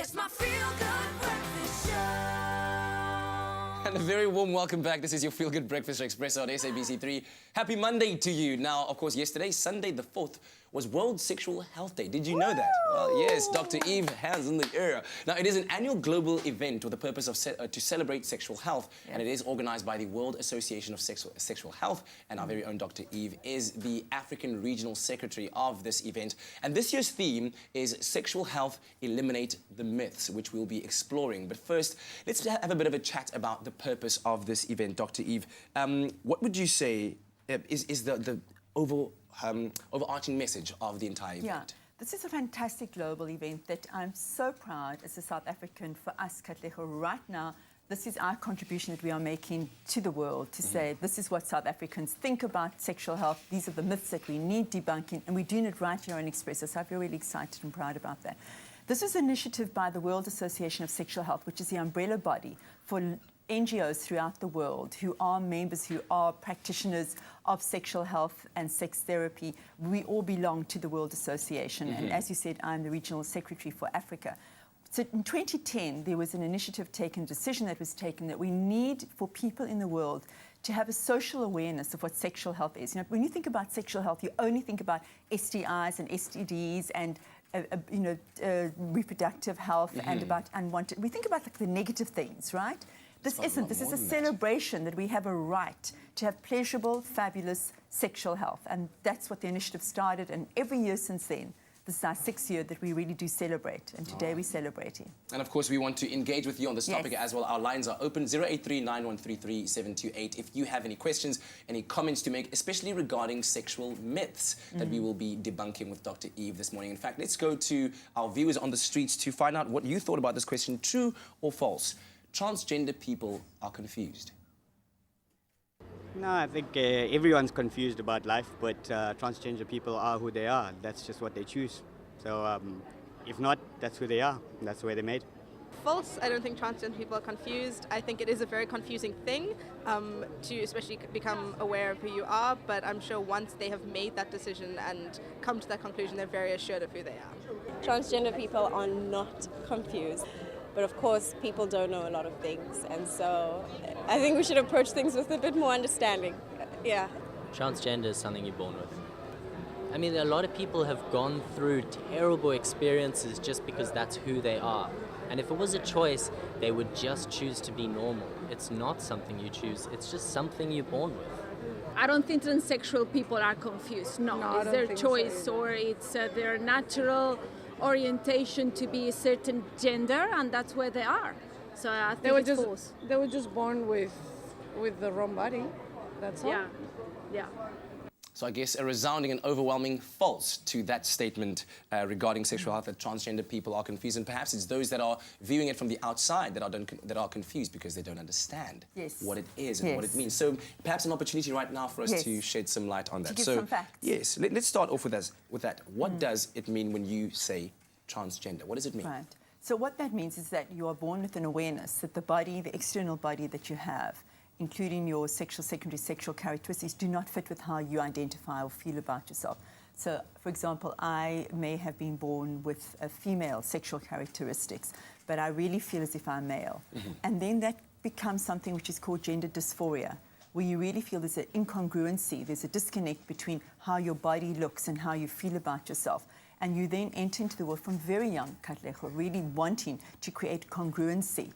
It's my feel-good breakfast show. And a very warm welcome back. This is your Feel Good Breakfast Expresso on SABC3. Happy Monday to you. Now, of course, yesterday, Sunday the 4th, was World Sexual Health Day. Did you know that? Well, yes, Dr. Eve, hands in the air. Now, it is an annual global event with the purpose of to celebrate sexual health, and it is organized by the World Association of Sexual Health, and our very own Dr. Eve is the African Regional Secretary of this event. And this year's theme is Sexual Health, Eliminate the Myths, which we'll be exploring. But first, let's have a bit of a chat about the purpose of this event. Dr. Eve, what would you say is the overarching message of the entire event? Yeah, this is a fantastic global event that I'm so proud as a South African for us, Katlego, right now. This is our contribution that we are making to the world to say this is what South Africans think about sexual health. These are the myths that we need debunking, and we're doing it right here on Expresso. So I feel really excited and proud about that. This is an initiative by the World Association of Sexual Health, which is the umbrella body for NGOs throughout the world who are members, who are practitioners of sexual health and sex therapy. We all belong to the World Association. And as you said, I'm the Regional Secretary for Africa. So in 2010, there was an initiative taken, a decision that was taken that we need for people in the world to have a social awareness of what sexual health is. You know, when you think about sexual health, you only think about STIs and STDs and reproductive health and about unwanted. We think about like the negative things, right? This isn't. This is a celebration that we have a right to have pleasurable, fabulous sexual health. And that's what the initiative started. And every year since then, this is our 6th year that we really do celebrate. And today we're celebrating. And of course, we want to engage with you on this topic as well. Our lines are open, 083-9133-728. If you have any questions, any comments to make, especially regarding sexual myths that we will be debunking with Dr. Eve this morning. In fact, let's go to our viewers on the streets to find out what you thought about this question, true or false. Transgender people are confused. No, I think everyone's confused about life, but transgender people are who they are. That's just what they choose. So if not, that's who they are. That's the way they're made. False. I don't think transgender people are confused. I think it is a very confusing thing to especially become aware of who you are, but I'm sure once they have made that decision and come to that conclusion, they're very assured of who they are. Transgender people are not confused. But of course, people don't know a lot of things, and so I think we should approach things with a bit more understanding. Yeah. Transgender is something you're born with. I mean, a lot of people have gone through terrible experiences just because that's who they are. And if it was a choice, they would just choose to be normal. It's not something you choose, it's just something you're born with. I don't think transsexual people are confused. No, it's their choice or it's their natural orientation to be a certain gender, and that's where they are. So I think it's false. They were just born with the wrong body. That's all. Yeah, yeah. So I guess a resounding and overwhelming false to that statement regarding sexual health, that transgender people are confused, and perhaps it's those that are viewing it from the outside that are confused because they don't understand what it is and what it means. So perhaps an opportunity right now for us to shed some light on that. To give some facts. Yes, let's start off with that. What does it mean when you say transgender? What does it mean? Right. So what that means is that you are born with an awareness that the body, the external body that you have, including your secondary sexual characteristics, do not fit with how you identify or feel about yourself. So, for example, I may have been born with a female sexual characteristics, but I really feel as if I'm male. And then that becomes something which is called gender dysphoria, where you really feel there's an incongruency, there's a disconnect between how your body looks and how you feel about yourself. And you then enter into the world from very young, Katlego, really wanting to create congruency.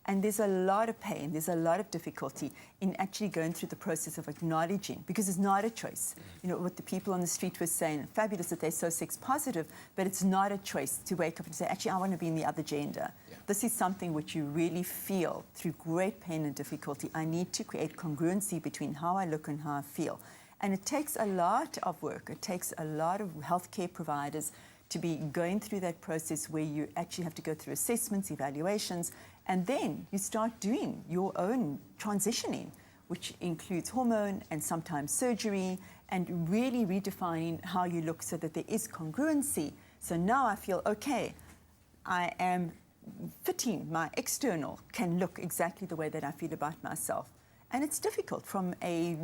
And there's a lot of pain, there's a lot of difficulty in actually going through the process of acknowledging, because it's not a choice. You know, what the people on the street were saying, fabulous that they're so sex positive, but it's not a choice to wake up and say, actually, I want to be in the other gender. This is something which you really feel through great pain and difficulty. I need to create congruency between how I look and how I feel. And it takes a lot of work. It takes a lot of healthcare providers to be going through that process where you actually have to go through assessments, evaluations, and then you start doing your own transitioning, which includes hormone and sometimes surgery, and really redefining how you look so that there is congruency. So now I feel, okay, I am fitting, my external can look exactly the way that I feel about myself. And it's difficult from a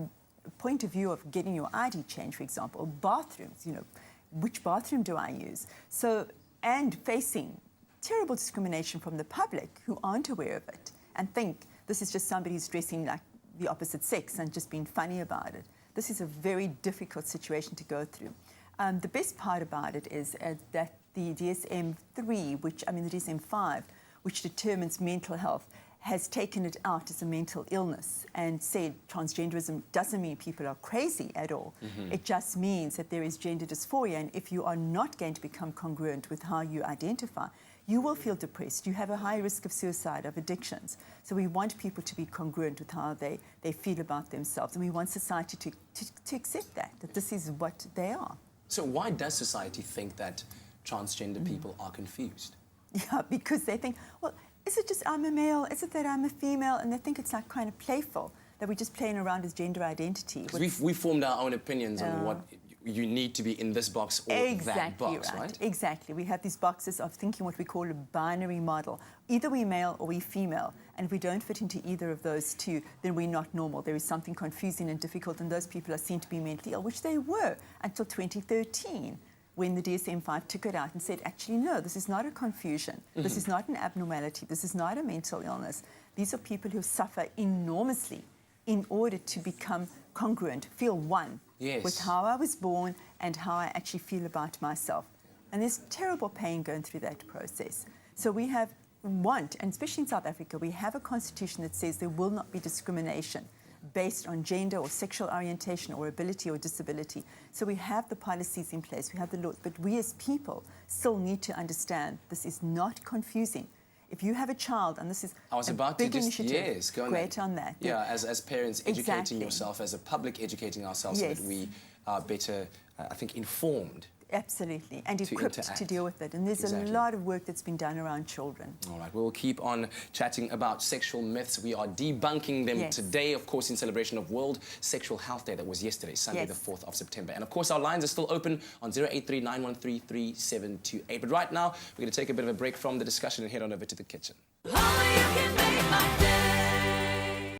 point of view of getting your ID changed, for example, bathrooms, you know, which bathroom do I use? So, and facing terrible discrimination from the public who aren't aware of it and think this is just somebody who's dressing like the opposite sex and just being funny about it. This is a very difficult situation to go through. The best part about it is that the DSM-3, the DSM-5, which determines mental health, has taken it out as a mental illness and said transgenderism doesn't mean people are crazy at all. It just means that there is gender dysphoria, and if you are not going to become congruent with how you identify, you will feel depressed. You have a high risk of suicide, of addictions. So we want people to be congruent with how they feel about themselves, and we want society to accept that this is what they are. So why does society think that transgender people are confused? Yeah, because they think, well, is it just I'm a male? Is it that I'm a female? And they think it's like kind of playful, that we're just playing around as gender identity. We formed our own opinions on what you need to be in this box or that box, right? Exactly. We have these boxes of thinking what we call a binary model. Either we're male or we're female. And if we don't fit into either of those two, then we're not normal. There is something confusing and difficult, and those people are seen to be mentally ill, which they were until 2013. When the DSM-5 took it out and said, actually, no, this is not a confusion. This is not an abnormality. This is not a mental illness. These are people who suffer enormously in order to become congruent, feel one with how I was born and how I actually feel about myself. And there's terrible pain going through that process. So we and especially in South Africa, we have a constitution that says there will not be discrimination based on gender or sexual orientation or ability or disability. So we have the policies in place, we have the laws, but we as people still need to understand this is not confusing. If you have a child, and this is a big initiative, go on great on that. Yeah, as parents, educating yourself, as a public, educating ourselves so that we are better, I think, informed. Absolutely, and equipped to deal with it. And there's a lot of work that's been done around children. All right, we'll keep on chatting about sexual myths. We are debunking them today, of course, in celebration of World Sexual Health Day. That was yesterday, Sunday, the 4th of September. And of course, our lines are still open on 083-913-3728. But right now, we're going to take a bit of a break from the discussion and head on over to the kitchen. Oh, you can make my day.